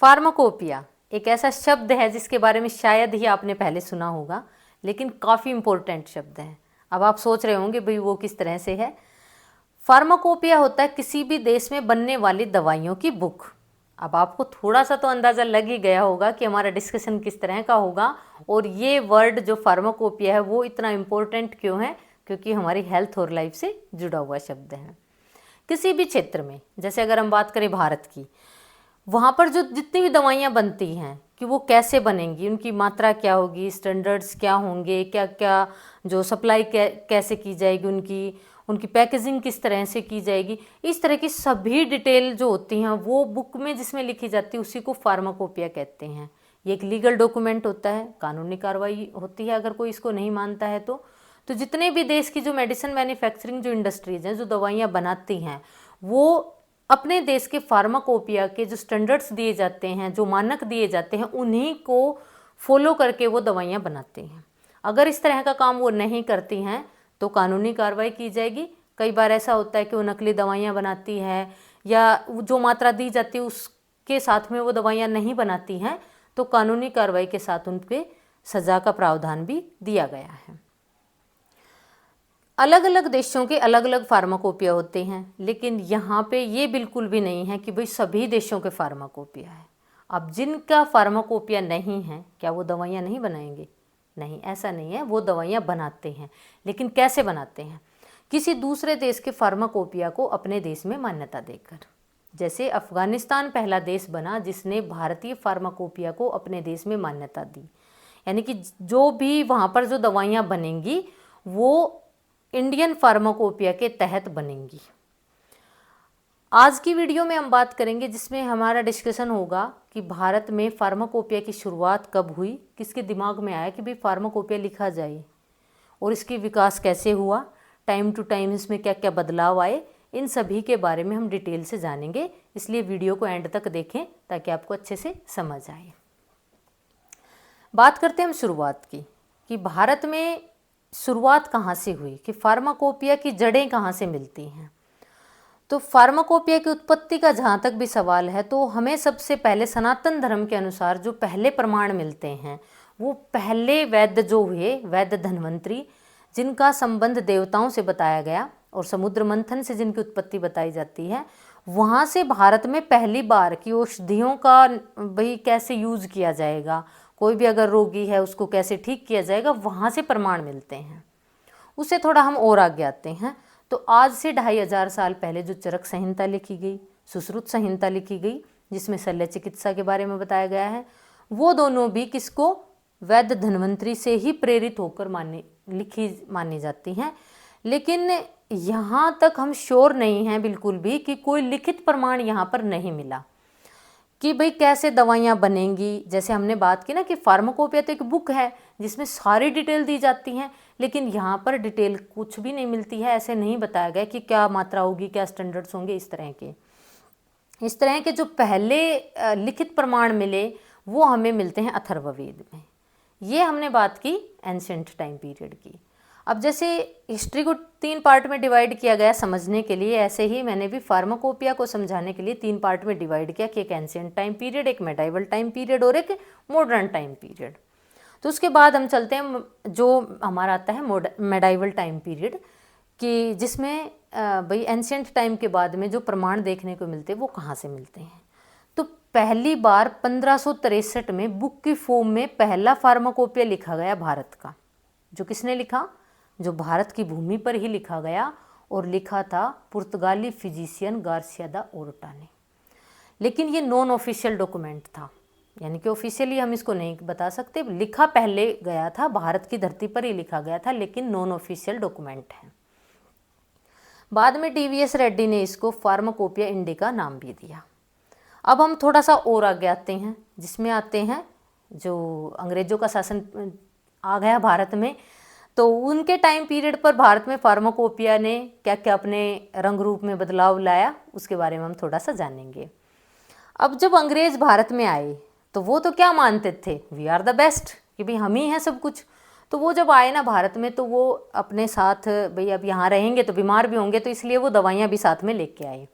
Pharmacopoeia एक ऐसा शब्द है जिसके बारे में शायद ही आपने पहले सुना होगा, लेकिन काफ़ी इम्पोर्टेंट शब्द है। अब आप सोच रहे होंगे भाई वो किस तरह से है। फार्माकोपिया होता है किसी भी देश में बनने वाली दवाइयों की बुक। अब आपको थोड़ा सा तो अंदाज़ा लग ही गया होगा कि हमारा डिस्कशन किस तरह का होगा, और ये वर्ड जो फार्माकोपिया है वो इतना इम्पोर्टेंट क्यों है, क्योंकि हमारी हेल्थ और लाइफ से जुड़ा हुआ शब्द है। किसी भी क्षेत्र में, जैसे अगर हम बात करें भारत की, वहाँ पर जो जितनी भी दवाइयाँ बनती हैं कि वो कैसे बनेंगी, उनकी मात्रा क्या होगी, स्टैंडर्ड्स क्या होंगे, क्या क्या जो सप्लाई कैसे की जाएगी, उनकी पैकेजिंग किस तरह से की जाएगी, इस तरह की सभी डिटेल जो होती हैं वो बुक में जिसमें लिखी जाती है उसी को फार्माकोपिया कहते हैं। ये एक लीगल डॉक्यूमेंट होता है, कानूनी कार्रवाई होती है अगर कोई इसको नहीं मानता है तो जितने भी देश की जो मेडिसिन मैन्युफैक्चरिंग जो इंडस्ट्रीज हैं, जो दवाइयाँ बनाती हैं, वो अपने देश के फार्माकोपिया के जो स्टैंडर्ड्स दिए जाते हैं, जो मानक दिए जाते हैं, उन्हीं को फॉलो करके वो दवाइयाँ बनाते हैं। अगर इस तरह का काम वो नहीं करती हैं तो कानूनी कार्रवाई की जाएगी। कई बार ऐसा होता है कि वो नकली दवाइयाँ बनाती है या जो मात्रा दी जाती है उसके साथ में वो दवाइयाँ नहीं बनाती हैं, तो कानूनी कार्रवाई के साथ उन पर सज़ा का प्रावधान भी दिया गया है। अलग अलग देशों के अलग अलग फार्माकोपिया होते हैं, लेकिन यहाँ पे ये बिल्कुल भी नहीं है कि भाई सभी देशों के फार्माकोपिया है। अब जिनका फार्माकोपिया नहीं है, क्या वो दवाइयाँ नहीं बनाएंगे? नहीं, ऐसा नहीं है, वो दवाइयाँ बनाते हैं। लेकिन कैसे बनाते हैं? किसी दूसरे देश के फार्माकोपिया को अपने देश में मान्यता देकर। जैसे अफगानिस्तान पहला देश बना जिसने भारतीय फार्माकोपिया को अपने देश में मान्यता दी, यानी कि जो भी वहाँ पर जो दवाइयाँ बनेंगी वो इंडियन फार्माकोपिया के तहत बनेंगी। आज की वीडियो में हम बात करेंगे जिसमें हमारा डिस्कशन होगा कि भारत में फार्माकोपिया की शुरुआत कब हुई, किसके दिमाग में आया कि भाई फार्माकोपिया लिखा जाए, और इसकी विकास कैसे हुआ, टाइम टू टाइम इसमें क्या क्या बदलाव आए, इन सभी के बारे में हम डिटेल से जानेंगे। इसलिए वीडियो को एंड तक देखें ताकि आपको अच्छे से समझ आए। बात करते हैं हम शुरुआत की कि भारत में शुरुआत कहाँ से हुई, कि फार्माकोपिया की जड़ें कहाँ से मिलती हैं। तो फार्माकोपिया की उत्पत्ति का जहाँ तक भी सवाल है तो हमें सबसे पहले सनातन धर्म के अनुसार जो पहले प्रमाण मिलते हैं वो पहले वैद्य जो हुए, वैद्य धन्वंतरी, जिनका संबंध देवताओं से बताया गया और समुद्र मंथन से जिनकी उत्पत्ति बताई जाती है, वहाँ से भारत में पहली बार की औषधियों का भाई कैसे यूज़ किया जाएगा, कोई भी अगर रोगी है उसको कैसे ठीक किया जाएगा, वहाँ से प्रमाण मिलते हैं। उससे थोड़ा हम और आगे आते हैं तो आज से 2500 साल पहले जो चरक संहिता लिखी गई, सुश्रुत संहिता लिखी गई, जिसमें शल्य चिकित्सा के बारे में बताया गया है, वो दोनों भी किसको, वैद्य धन्वंतरी से ही प्रेरित होकर मानी जाती हैं। लेकिन यहाँ तक हम श्योर नहीं हैं बिल्कुल भी कि कोई लिखित प्रमाण यहाँ पर नहीं मिला कि भाई कैसे दवाइयाँ बनेंगी। जैसे हमने बात की ना कि फार्माकोपिया तो एक बुक है जिसमें सारी डिटेल दी जाती हैं, लेकिन यहाँ पर डिटेल कुछ भी नहीं मिलती है। ऐसे नहीं बताया गया कि क्या मात्रा होगी, क्या स्टैंडर्ड्स होंगे। इस तरह के जो पहले लिखित प्रमाण मिले वो हमें मिलते हैं अथर्ववेद में। ये हमने बात की एंशिएंट टाइम पीरियड की। अब जैसे हिस्ट्री को 3 पार्ट में डिवाइड किया गया समझने के लिए, ऐसे ही मैंने भी फार्माकोपिया को समझाने के लिए 3 पार्ट में डिवाइड किया कि एक एंशिएंट टाइम पीरियड, एक मेडाइवल टाइम पीरियड और एक मॉडर्न टाइम पीरियड। तो उसके बाद हम चलते हैं जो हमारा आता है मेडाइवल टाइम पीरियड, कि जिसमें भाई एंशिएंट टाइम के बाद में जो प्रमाण देखने को मिलते हैं वो कहाँ से मिलते हैं। तो पहली बार 1563 में बुक की फॉर्म में पहला फार्माकोपिया लिखा गया भारत का। जो किसने लिखा? जो भारत की भूमि पर ही लिखा गया, और लिखा था पुर्तगाली फिजिशियन गार्सिया दा ओर्टा ने। लेकिन ये नॉन ऑफिशियल डॉक्यूमेंट था, यानी कि ऑफिशियली हम इसको नहीं बता सकते। लिखा पहले गया था, भारत की धरती पर ही लिखा गया था, लेकिन नॉन ऑफिशियल डॉक्यूमेंट है। बाद में DVS रेड्डी ने इसको फार्माकोपिया इंडिका नाम भी दिया। अब हम थोड़ा सा और आगे आते हैं, जिसमें आते हैं जो अंग्रेजों का शासन आ गया भारत में, तो उनके टाइम पीरियड पर भारत में फार्माकोपिया ने क्या क्या अपने रंग रूप में बदलाव लाया, उसके बारे में हम थोड़ा सा जानेंगे। अब जब अंग्रेज भारत में आए तो वो तो क्या मानते थे, वी आर द बेस्ट, कि भाई हम ही हैं सब कुछ। तो वो जब आए ना भारत में तो वो अपने साथ भाई अब यहाँ रहेंगे तो बीमार भी होंगे, तो इसलिए वो दवाइयाँ भी साथ में लेके आए।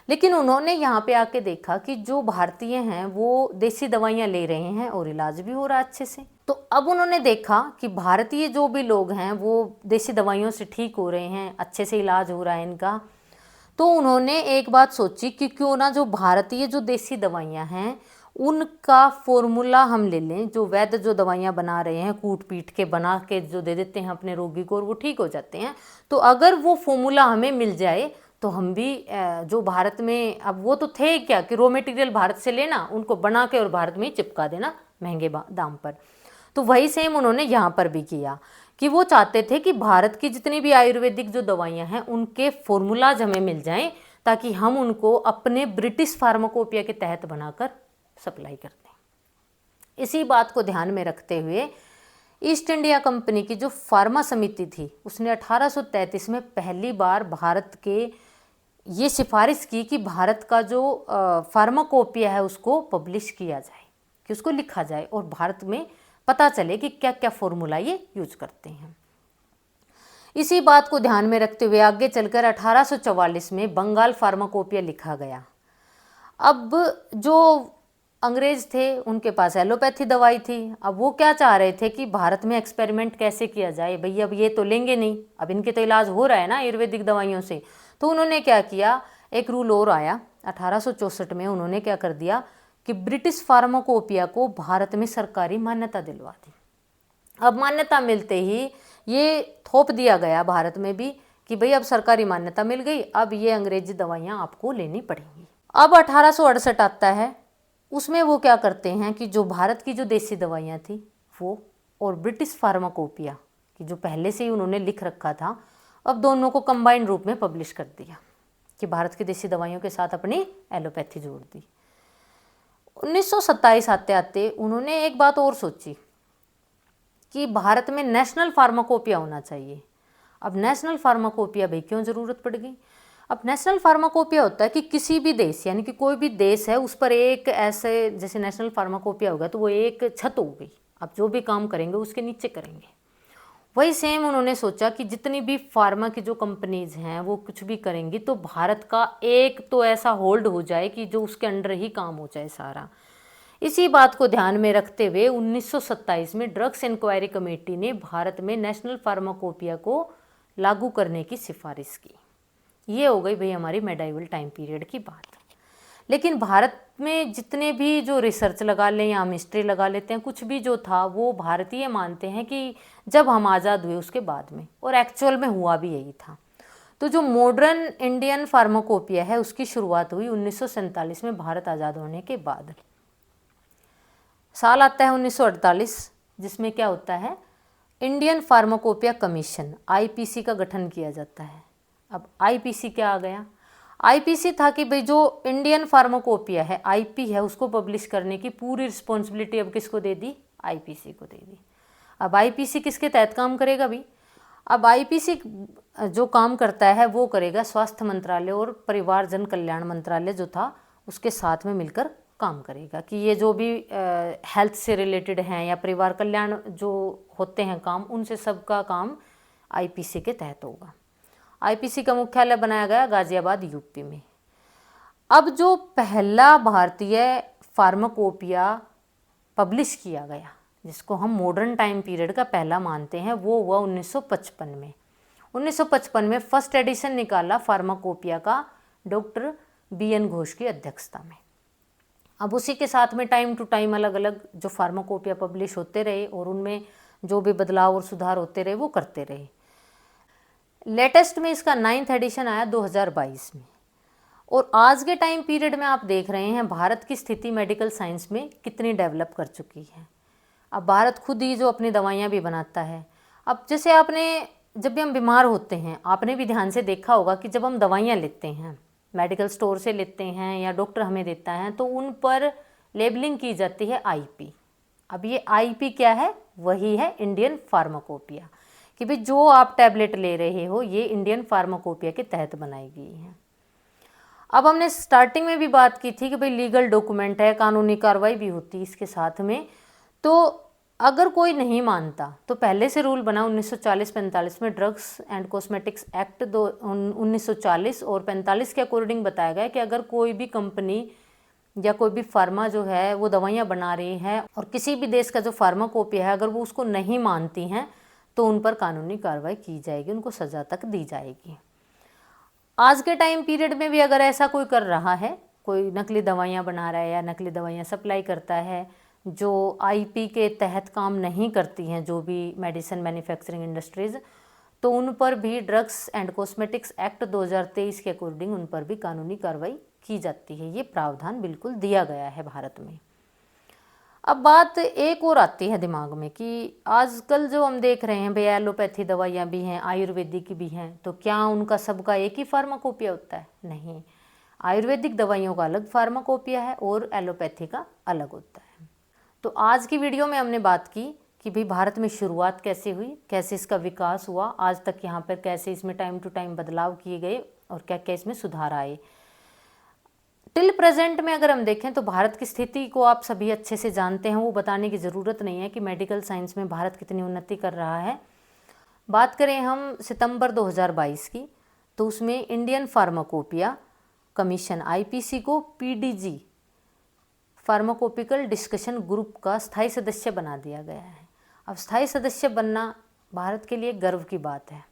लेकिन उन्होंने यहाँ पे आके देखा कि जो भारतीय हैं वो देसी दवाइयाँ ले रहे हैं और इलाज भी हो रहा है अच्छे से। तो अब उन्होंने देखा कि भारतीय जो भी लोग हैं वो देसी दवाइयों से ठीक हो रहे हैं, अच्छे से इलाज हो रहा है इनका। तो उन्होंने एक बात सोची कि क्यों ना जो भारतीय जो देसी दवाइयाँ हैं उनका फॉर्मूला हम ले लें। जो वैद्य जो दवाइयाँ बना रहे हैं कूट पीट के बना के जो दे देते हैं अपने रोगी को और वो ठीक हो जाते हैं, तो अगर वो फॉर्मूला हमें मिल जाए तो हम भी जो भारत में, अब वो तो थे क्या कि रॉ मटेरियल भारत से लेना, उनको बना के और भारत में ही चिपका देना महंगे दाम पर। तो वही सेम उन्होंने यहाँ पर भी किया कि वो चाहते थे कि भारत की जितनी भी आयुर्वेदिक जो दवाइयाँ हैं उनके फॉर्मूलाज हमें मिल जाएं ताकि हम उनको अपने ब्रिटिश फार्माकोपिया के तहत बनाकर सप्लाई कर दें। इसी बात को ध्यान में रखते हुए ईस्ट इंडिया कंपनी की जो फार्मा समिति थी उसने 1833 में पहली बार भारत के ये सिफारिश की कि भारत का जो फार्माकोपिया है उसको पब्लिश किया जाए, कि उसको लिखा जाए और भारत में पता चले कि क्या क्या फॉर्मूला ये यूज करते हैं। इसी बात को ध्यान में रखते हुए आगे चलकर 1844 में बंगाल फार्माकोपिया लिखा गया। अब जो अंग्रेज थे उनके पास एलोपैथी दवाई थी, अब वो क्या चाह रहे थे कि भारत में एक्सपेरिमेंट कैसे किया जाए, भैया अब ये तो लेंगे नहीं, अब इनके तो इलाज हो रहा है ना आयुर्वेदिक दवाइयों से। तो उन्होंने क्या किया, एक रूल और आया 1864 में, उन्होंने क्या कर दिया कि ब्रिटिश फार्माकोपिया को भारत में सरकारी मान्यता दिलवा दी। अब मान्यता मिलते ही ये थोप दिया गया भारत में भी कि भाई अब सरकारी मान्यता मिल गई, अब ये अंग्रेजी दवाइयाँ आपको लेनी पड़ेंगी। अब 1868 आता है, उसमें वो क्या करते हैं कि जो भारत की जो देसी दवाइयाँ थी वो और ब्रिटिश फार्माकोपिया की जो पहले से ही उन्होंने लिख रखा था, अब दोनों को कंबाइन रूप में पब्लिश कर दिया कि भारत की देसी दवाइयों के साथ अपनी एलोपैथी जोड़ दी। 1927 आते आते उन्होंने एक बात और सोची कि भारत में नेशनल फार्माकोपिया होना चाहिए। अब नेशनल फार्माकोपिया भाई क्यों ज़रूरत पड़ गई? अब नेशनल फार्माकोपिया होता है कि किसी भी देश, यानी कि कोई भी देश है उस पर एक ऐसे, जैसे नेशनल फार्माकोपिया होगा तो वो एक छत हो गई, अब जो भी काम करेंगे उसके नीचे करेंगे। वही सेम उन्होंने सोचा कि जितनी भी फार्मा की जो कंपनीज हैं वो कुछ भी करेंगी तो भारत का एक तो ऐसा होल्ड हो जाए कि जो उसके अंडर ही काम हो जाए सारा। इसी बात को ध्यान में रखते हुए 1927 में ड्रग्स इंक्वायरी कमेटी ने भारत में नेशनल फार्माकोपिया को लागू करने की सिफारिश की। ये हो गई भाई हमारी मेडाइवल टाइम पीरियड की बात। लेकिन भारत में जितने भी जो रिसर्च लगा लें या हम हिस्ट्री लगा लेते हैं, कुछ भी जो था वो भारतीय मानते हैं कि जब हम आज़ाद हुए उसके बाद में, और एक्चुअल में हुआ भी यही था। तो जो मॉडर्न इंडियन फार्माकोपिया है उसकी शुरुआत हुई 1947 में भारत आज़ाद होने के बाद। साल आता है 1948, जिसमें क्या होता है, इंडियन फार्माकोपिया कमीशन आईपीसी का गठन किया जाता है। अब आईपीसी क्या आ गया? आईपीसी था कि भाई जो इंडियन फार्माकोपिया है, आईपी है, उसको पब्लिश करने की पूरी रिस्पॉन्सिबिलिटी अब किसको दे दी? आईपीसी को दे दी। अब आईपीसी किसके तहत काम करेगा भी? अब आईपीसी जो काम करता है वो करेगा स्वास्थ्य मंत्रालय और परिवार जन कल्याण मंत्रालय जो था उसके साथ में मिलकर काम करेगा कि ये जो भी हेल्थ से रिलेटेड हैं या परिवार कल्याण जो होते हैं काम, उनसे सबका काम आईपीसी के तहत होगा। आईपीसी का मुख्यालय बनाया गया गाजियाबाद, यूपी में। अब जो पहला भारतीय फार्माकोपिया पब्लिश किया गया, जिसको हम मॉडर्न टाइम पीरियड का पहला मानते हैं, वो हुआ 1955 में। 1955 में फर्स्ट एडिशन निकाला फार्माकोपिया का डॉक्टर BN घोष की अध्यक्षता में। अब उसी के साथ में टाइम टू टाइम अलग अलग जो फार्माकोपिया पब्लिश होते रहे और उनमें जो भी बदलाव और सुधार होते रहे वो करते रहे। लेटेस्ट में इसका 9th एडिशन आया 2022 में। और आज के टाइम पीरियड में आप देख रहे हैं भारत की स्थिति मेडिकल साइंस में कितनी डेवलप कर चुकी है। अब भारत खुद ही जो अपनी दवाइयाँ भी बनाता है। अब जैसे आपने, जब भी हम बीमार होते हैं, आपने भी ध्यान से देखा होगा कि जब हम दवाइयाँ लेते हैं, मेडिकल स्टोर से लेते हैं या डॉक्टर हमें देता है, तो उन पर लेबलिंग की जाती है आईपी। अब ये आईपी क्या है? वही है इंडियन फार्माकोपिया, कि भाई जो आप टैबलेट ले रहे हो ये इंडियन फार्माकोपिया के तहत बनाई गई है। अब हमने स्टार्टिंग में भी बात की थी कि भाई लीगल डॉक्यूमेंट है, कानूनी कार्रवाई भी होती है इसके साथ में। तो अगर कोई नहीं मानता तो पहले से रूल बना 1940-45 में ड्रग्स एंड कॉस्मेटिक्स एक्ट 1940 और 45 के अकॉर्डिंग बताया गया कि अगर कोई भी कंपनी या कोई भी फार्मा जो है वो दवाइयाँ बना रही है और किसी भी देश का जो फार्माकोपिया है अगर वो उसको नहीं मानती हैं तो उन पर कानूनी कार्रवाई की जाएगी, उनको सज़ा तक दी जाएगी। आज के टाइम पीरियड में भी अगर ऐसा कोई कर रहा है, कोई नकली दवाइयाँ बना रहा है या नकली दवाइयाँ सप्लाई करता है जो आईपी के तहत काम नहीं करती हैं, जो भी मेडिसिन मैन्युफैक्चरिंग इंडस्ट्रीज़, तो उन पर भी ड्रग्स एंड कॉस्मेटिक्स एक्ट 2023 के अकॉर्डिंग उन पर भी कानूनी कार्रवाई की जाती है। ये प्रावधान बिल्कुल दिया गया है भारत में। अब बात एक और आती है दिमाग में कि आजकल जो हम देख रहे हैं भाई एलोपैथी दवाइयाँ भी हैं, आयुर्वेदिक भी हैं, तो क्या उनका सबका एक ही फार्माकोपिया होता है? नहीं, आयुर्वेदिक दवाइयों का अलग फार्माकोपिया है और एलोपैथी का अलग होता है। तो आज की वीडियो में हमने बात की कि भाई भारत में शुरुआत कैसे हुई, कैसे इसका विकास हुआ, आज तक यहाँ पर कैसे इसमें टाइम टू टाइम बदलाव किए गए और क्या क्या इसमें सुधार आए। टिल प्रेजेंट में अगर हम देखें तो भारत की स्थिति को आप सभी अच्छे से जानते हैं, वो बताने की ज़रूरत नहीं है कि मेडिकल साइंस में भारत कितनी उन्नति कर रहा है। बात करें हम सितंबर 2022 की, तो उसमें इंडियन फार्माकोपिया कमीशन आईपीसी को पीडीजी फार्माकोपिकल डिस्कशन ग्रुप का स्थायी सदस्य बना दिया गया है। अब स्थायी सदस्य बनना भारत के लिए गर्व की बात है,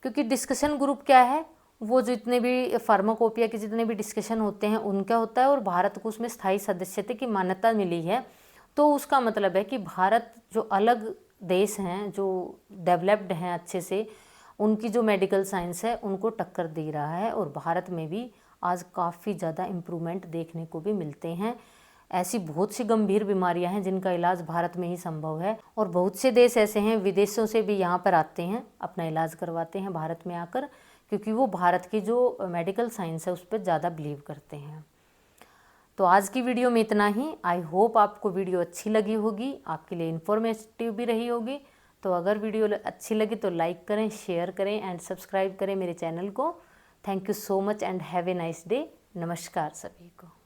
क्योंकि डिस्कशन ग्रुप क्या है, वो जितने भी फार्माकोपिया के जितने भी डिस्कशन होते हैं उनका होता है और भारत को उसमें स्थायी सदस्यता की मान्यता मिली है। तो उसका मतलब है कि भारत जो अलग देश हैं जो डेवलप्ड हैं अच्छे से, उनकी जो मेडिकल साइंस है उनको टक्कर दे रहा है और भारत में भी आज काफ़ी ज़्यादा इम्प्रूवमेंट देखने को भी मिलते हैं। ऐसी बहुत सी गंभीर बीमारियां हैं जिनका इलाज भारत में ही संभव है और बहुत से देश ऐसे हैं विदेशों से भी यहाँ पर आते हैं, अपना इलाज करवाते हैं भारत में आकर, क्योंकि वो भारत की जो मेडिकल साइंस है उस पर ज़्यादा बिलीव करते हैं। तो आज की वीडियो में इतना ही। आई होप आपको वीडियो अच्छी लगी होगी, आपके लिए इन्फॉर्मेटिव भी रही होगी। तो अगर वीडियो अच्छी लगी तो लाइक करें, शेयर करें एंड सब्सक्राइब करें मेरे चैनल को। Thank you so much and have a nice day. नमस्कार सभी को।